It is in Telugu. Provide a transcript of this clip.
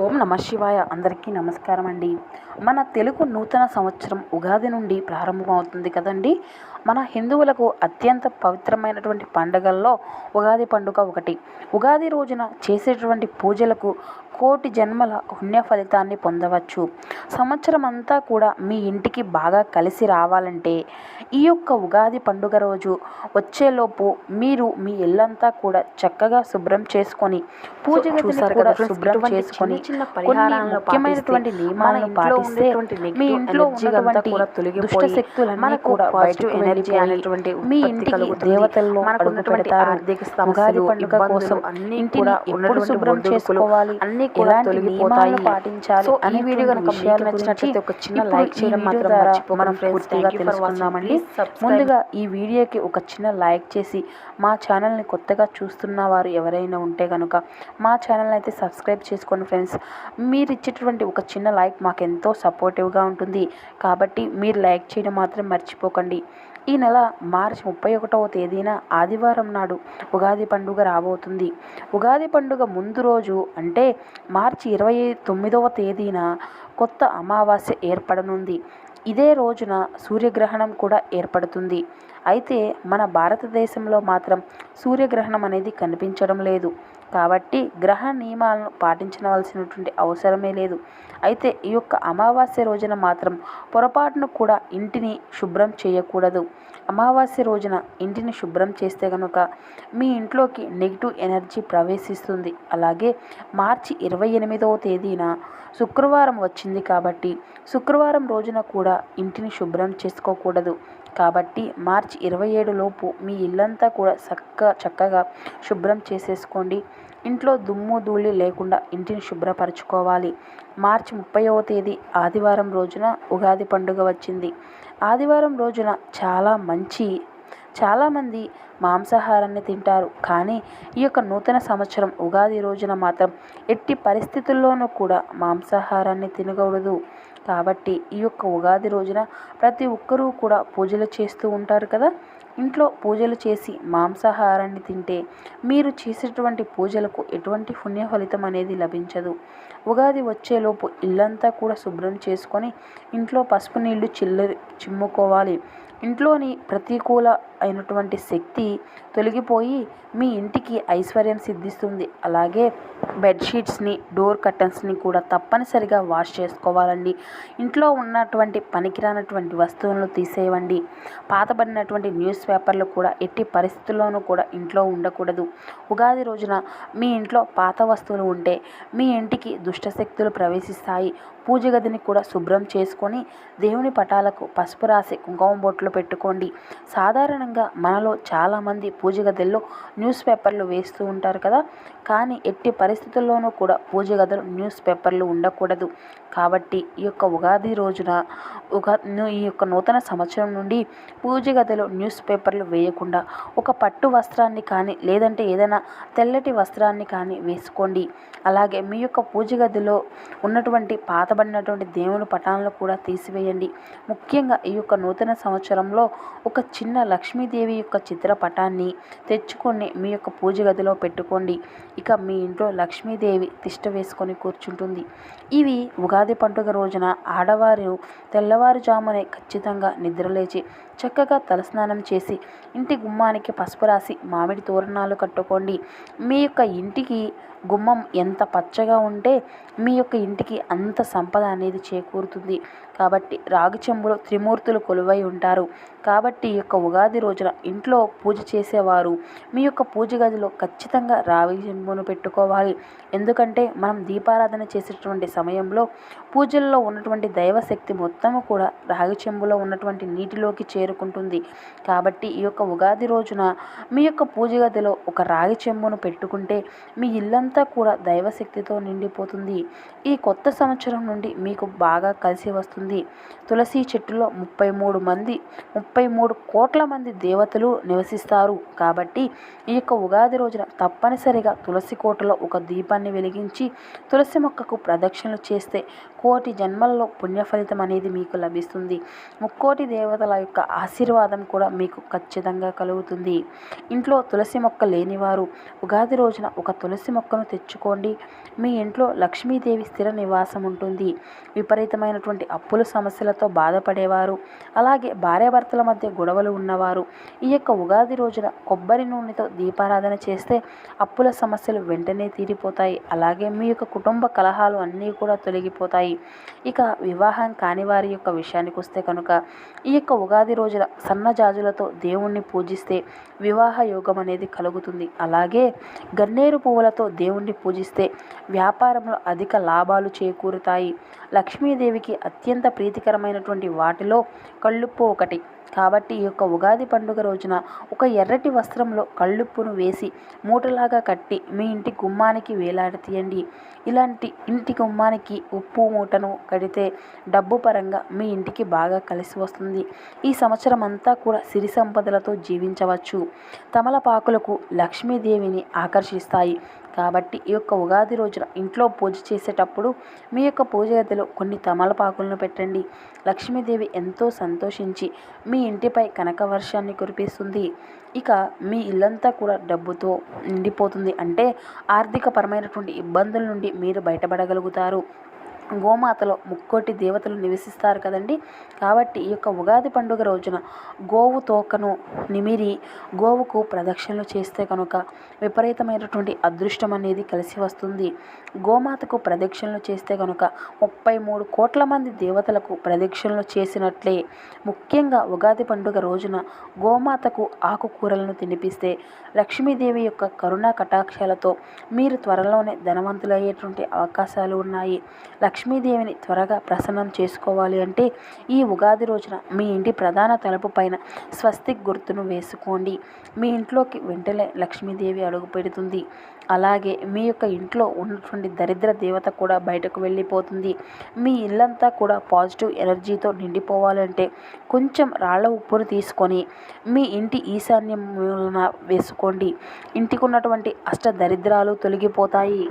ఓం నమ శివాయ. అందరికీ నమస్కారం అండి. మన తెలుగు నూతన సంవత్సరం ఉగాది నుండి ప్రారంభమవుతుంది కదండి. మన హిందువులకు అత్యంత పవిత్రమైనటువంటి పండుగల్లో ఉగాది పండుగ ఒకటి. ఉగాది రోజున చేసేటువంటి పూజలకు కోటి జన్మల పుణ్య ఫలితాన్ని పొందవచ్చు. సంవత్సరం అంతా కూడా మీ ఇంటికి బాగా కలిసి రావాలంటే ఈ యొక్క ఉగాది పండుగ రోజు వచ్చేలోపు మీరు మీ ఇల్లంతా కూడా చక్కగా శుభ్రం చేసుకొని పూజ గదిని కూడా శుభ్రం చేసుకొని కొన్ని ముఖ్యమైనటువంటి నియమాలను పాటిస్తే మీ ఇంట్లో ఉన్నటువంటి దుష్ట శక్తులన్నీ కూడా బయటకు వెళ్ళిపోయి మీ ఇంటికి దేవతల్లో అడుగు పెడతారు. ఉగాది పండుగ కోసం ఇంటిని ఎప్పుడు శుభ్రం చేసుకోవాలి, ఎలాంటి నియమాలను పాటించాలి అనే వీడియో కనుక మీకు నచ్చినట్లయితే ఒక చిన్న లైక్ చేయడం మాత్రం మనం పూర్తిగా తెలుసుకుందామండి. ముందుగా ఈ వీడియోకి ఒక చిన్న లైక్ చేసి మా ఛానల్ని కొత్తగా చూస్తున్న వారు ఎవరైనా ఉంటే కనుక మా ఛానల్ని అయితే సబ్స్క్రైబ్ చేసుకోండి ఫ్రెండ్స్. మీరు ఇచ్చేటువంటి ఒక చిన్న లైక్ మాకు ఎంతో సపోర్టివ్గా ఉంటుంది కాబట్టి మీరు లైక్ చేయడం మాత్రం మర్చిపోకండి. ఈ నెల మార్చి 31వ తేదీన ఆదివారం నాడు ఉగాది పండుగ రాబోతుంది. ఉగాది పండుగ ముందు రోజు అంటే మార్చి 29వ తేదీన కొత్త అమావాస్య ఏర్పడనుంది. ఇదే రోజున సూర్యగ్రహణం కూడా ఏర్పడుతుంది. అయితే మన భారతదేశంలో మాత్రం సూర్యగ్రహణం అనేది కనిపించడం లేదు కాబట్టి గ్రహ నియమాలను పాటించవలసినటువంటి అవసరమే లేదు. అయితే ఈ యొక్క అమావాస్య రోజున మాత్రం పొరపాటును కూడా ఇంటిని శుభ్రం చేయకూడదు. అమావాస్య రోజున ఇంటిని శుభ్రం చేస్తే కనుక మీ ఇంట్లోకి నెగిటివ్ ఎనర్జీ ప్రవేశిస్తుంది. అలాగే మార్చి 28వ తేదీన శుక్రవారం వచ్చింది కాబట్టి శుక్రవారం రోజున కూడా ఇంటిని శుభ్రం చేసుకోకూడదు. కాబట్టి మార్చి 27 లోపు మీ ఇల్లంతా కూడా చక్కగా శుభ్రం చేసేసుకోండి. ఇంట్లో దుమ్ము ధూళి లేకుండా ఇంటిని శుభ్రపరచుకోవాలి. మార్చి 30వ తేదీ ఆదివారం రోజున ఉగాది పండుగ వచ్చింది. ఆదివారం రోజున చాలామంది మాంసాహారాన్ని తింటారు. కానీ ఈ యొక్క నూతన సంవత్సరం ఉగాది రోజున మాత్రం ఎట్టి పరిస్థితుల్లోనూ కూడా మాంసాహారాన్ని తినకూడదు. కాబట్టి ఈ యొక్క ఉగాది రోజున ప్రతి ఒక్కరూ కూడా పూజలు చేస్తూ ఉంటారు కదా. ఇంట్లో పూజలు చేసి మాంసాహారాన్ని తింటే మీరు చేసేటువంటి పూజలకు ఎటువంటి పుణ్య ఫలితం అనేది లభించదు. ఉగాది వచ్చేలోపు ఇల్లంతా కూడా శుభ్రం చేసుకొని ఇంట్లో పసుపు నీళ్లు చిమ్ముకోవాలి. ఇంట్లోని ప్రతికూల అయినటువంటి శక్తి తొలగిపోయి మీ ఇంటికి ఐశ్వర్యం సిద్ధిస్తుంది. అలాగే బెడ్షీట్స్ని, డోర్ కర్టన్స్ని కూడా తప్పనిసరిగా వాష్ చేసుకోవాలండి. ఇంట్లో ఉన్నటువంటి పనికిరానటువంటి వస్తువులను తీసేయండి. పాతబడినటువంటి న్యూస్ పేపర్లు కూడా ఎట్టి పరిస్థితుల్లోనూ కూడా ఇంట్లో ఉండకూడదు. ఉగాది రోజున మీ ఇంట్లో పాత వస్తువులు ఉంటే మీ ఇంటికి దుష్టశక్తులు ప్రవేశిస్తాయి. పూజ గదిని కూడా శుభ్రం చేసుకొని దేవుని పటాలకు పసుపు రాసి కుంకుమ బొట్లు పెట్టుకోండి. సాధారణంగా మనలో చాలామంది పూజ గదుల్లో న్యూస్ పేపర్లు వేస్తూ ఉంటారు కదా. కానీ ఎట్టి పరిస్థితుల్లోనూ కూడా పూజ గదిలో న్యూస్ పేపర్లు ఉండకూడదు. కాబట్టి ఈ యొక్క ఉగాది రోజున ఈ యొక్క నూతన సంవత్సరం నుండి పూజ గదిలో న్యూస్ పేపర్లు వేయకుండా ఒక పట్టు వస్త్రాన్ని కానీ లేదంటే ఏదైనా తెల్లటి వస్త్రాన్ని కానీ వేసుకోండి. అలాగే మీ యొక్క పూజ గదిలో ఉన్నటువంటి పాతబడినటువంటి దేవుని పటాలను కూడా తీసివేయండి. ముఖ్యంగా ఈ యొక్క నూతన సంవత్సరంలో ఒక చిన్న లక్ష్మీదేవి యొక్క చిత్రపటాన్ని తెచ్చుకొని మీ యొక్క పూజ గదిలో పెట్టుకోండి. ఇక మీ ఇంట్లో లక్ష్మీదేవి తిష్ట వేసుకొని కూర్చుంటుంది. ఇవి ఉగాది పండుగ రోజున ఆడవారు తెల్లవారుజామునే ఖచ్చితంగా నిద్రలేచి చక్కగా తలస్నానం చేసి ఇంటి గుమ్మానికి పసుపు రాసి మామిడి తోరణాలు కట్టుకోండి. మీ యొక్క ఇంటికి గుమ్మం ఎంత పచ్చగా ఉంటే మీ యొక్క ఇంటికి అంత సంపద అనేది చేకూరుతుంది. కాబట్టి రాగి చెంబులో త్రిమూర్తులు కొలువై ఉంటారు. కాబట్టి ఈ యొక్క ఉగాది రోజున ఇంట్లో పూజ చేసేవారు మీ యొక్క పూజ గదిలో ఖచ్చితంగా రాగి చెంబును పెట్టుకోవాలి. ఎందుకంటే మనం దీపారాధన చేసేటువంటి సమయంలో పూజల్లో ఉన్నటువంటి దైవశక్తి మొత్తము కూడా రాగి చెంబులో ఉన్నటువంటి నీటిలోకి చేరుకుంటుంది. కాబట్టి ఈ యొక్క ఉగాది రోజున మీ యొక్క పూజ గదిలో ఒక రాగి చెంబును పెట్టుకుంటే మీ ఇల్లంతా కూడా దైవశక్తితో నిండిపోతుంది. ఈ కొత్త సంవత్సరం నుండి మీకు బాగా కలిసి వస్తుంది. తులసి చెట్టులో 33 కోట్ల మంది దేవతలు నివసిస్తారు. కాబట్టి ఈ యొక్క ఉగాది రోజున తప్పనిసరిగా తులసి కోటలో ఒక దీపాన్ని వెలిగించి తులసి మొక్కకు ప్రదక్షిణలు చేస్తే కోటి జన్మల్లో పుణ్య ఫలితం అనేది మీకు లభిస్తుంది. ముక్కోటి దేవతల యొక్క ఆశీర్వాదం కూడా మీకు ఖచ్చితంగా కలుగుతుంది. ఇంట్లో తులసి మొక్క లేనివారు ఉగాది రోజున ఒక తులసి మొక్కను తెచ్చుకోండి. మీ ఇంట్లో లక్ష్మీదేవి స్థిర నివాసం ఉంటుంది. విపరీతమైనటువంటి అప్పుల సమస్యలతో బాధపడేవారు, అలాగే భార్యాభర్తల మధ్య గొడవలు ఉన్నవారు ఈ యొక్క ఉగాది రోజున కొబ్బరి నూనెతో దీపారాధన చేస్తే అప్పుల సమస్యలు వెంటనే తీరిపోతాయి. అలాగే మీ యొక్క కుటుంబ కలహాలు అన్నీ కూడా తొలగిపోతాయి. ఇక వివాహం కాని వారి యొక్క విషయానికి వస్తే కనుక ఈ యొక్క ఉగాది రోజున సన్నజాజులతో దేవుణ్ణి పూజిస్తే వివాహ యోగం అనేది కలుగుతుంది. అలాగే గన్నేరు పువ్వులతో దేవుణ్ణి పూజిస్తే వ్యాపారంలో అధిక లాభాలు చేకూరుతాయి. లక్ష్మీదేవికి అత్యంత ప్రీతికరమైనటువంటి వాటిలో కళ్ళుప్పు ఒకటి. కాబట్టి ఈ యొక్క ఉగాది పండుగ రోజున ఒక ఎర్రటి వస్త్రంలో కళ్ళుప్పును వేసి మూటలాగా కట్టి మీ ఇంటి గుమ్మానికి వేలాడతీయండి. ఇలాంటి ఇంటి గుమ్మానికి ఉప్పు మూటను కడితే డబ్బు పరంగా మీ ఇంటికి బాగా కలిసి వస్తుంది. ఈ సంవత్సరం అంతా కూడా సిరి సంపదలతో జీవించవచ్చు. తమలపాకులకు లక్ష్మీదేవిని ఆకర్షిస్తాయి. కాబట్టి ఈ యొక్క ఉగాది రోజున ఇంట్లో పూజ చేసేటప్పుడు మీ యొక్క పూజ గదిలో కొన్ని తమలపాకులను పెట్టండి. లక్ష్మీదేవి ఎంతో సంతోషించి మీ ఇంటిపై కనక వర్షాన్ని కురిపిస్తుంది. ఇక మీ ఇల్లంతా కూడా డబ్బుతో నిండిపోతుంది. అంటే ఆర్థికపరమైనటువంటి ఇబ్బందుల నుండి మీరు బయటపడగలుగుతారు. గోమాతలో ముక్కోటి దేవతలు నివసిస్తారు కదండి. కాబట్టి ఈ యొక్క ఉగాది పండుగ రోజున గోవు తోకను నిమిరి గోవుకు ప్రదక్షిణలు చేస్తే కనుక విపరీతమైనటువంటి అదృష్టం అనేది కలిసి వస్తుంది. గోమాతకు ప్రదక్షిణలు చేస్తే కనుక 33 కోట్ల మంది దేవతలకు ప్రదక్షిణలు చేసినట్లే. ముఖ్యంగా ఉగాది పండుగ రోజున గోమాతకు ఆకుకూరలను తినిపిస్తే లక్ష్మీదేవి యొక్క కరుణా కటాక్షాలతో మీరు త్వరలోనే ధనవంతులయ్యేటువంటి అవకాశాలు ఉన్నాయి. లక్ష్మీదేవిని త్వరగా ప్రసన్నం చేసుకోవాలి అంటే ఈ ఉగాది రోజున మీ ఇంటి ప్రధాన తలుపు పైన స్వస్తిక్ గుర్తును వేసుకోండి. మీ ఇంట్లోకి వెంటనే లక్ష్మీదేవి అడుగు పెడుతుంది. అలాగే మీ యొక్క ఇంట్లో ఉన్నటువంటి దరిద్ర దేవత కూడా బయటకు వెళ్ళిపోతుంది. మీ ఇల్లంతా కూడా పాజిటివ్ ఎనర్జీతో నిండిపోవాలంటే కొంచెం రాళ్ళ ఉప్పును తీసుకొని మీ ఇంటి ఈశాన్య మూలన వేసుకోండి. ఇంటికి ఉన్నటువంటి అష్ట దరిద్రాలు తొలగిపోతాయి.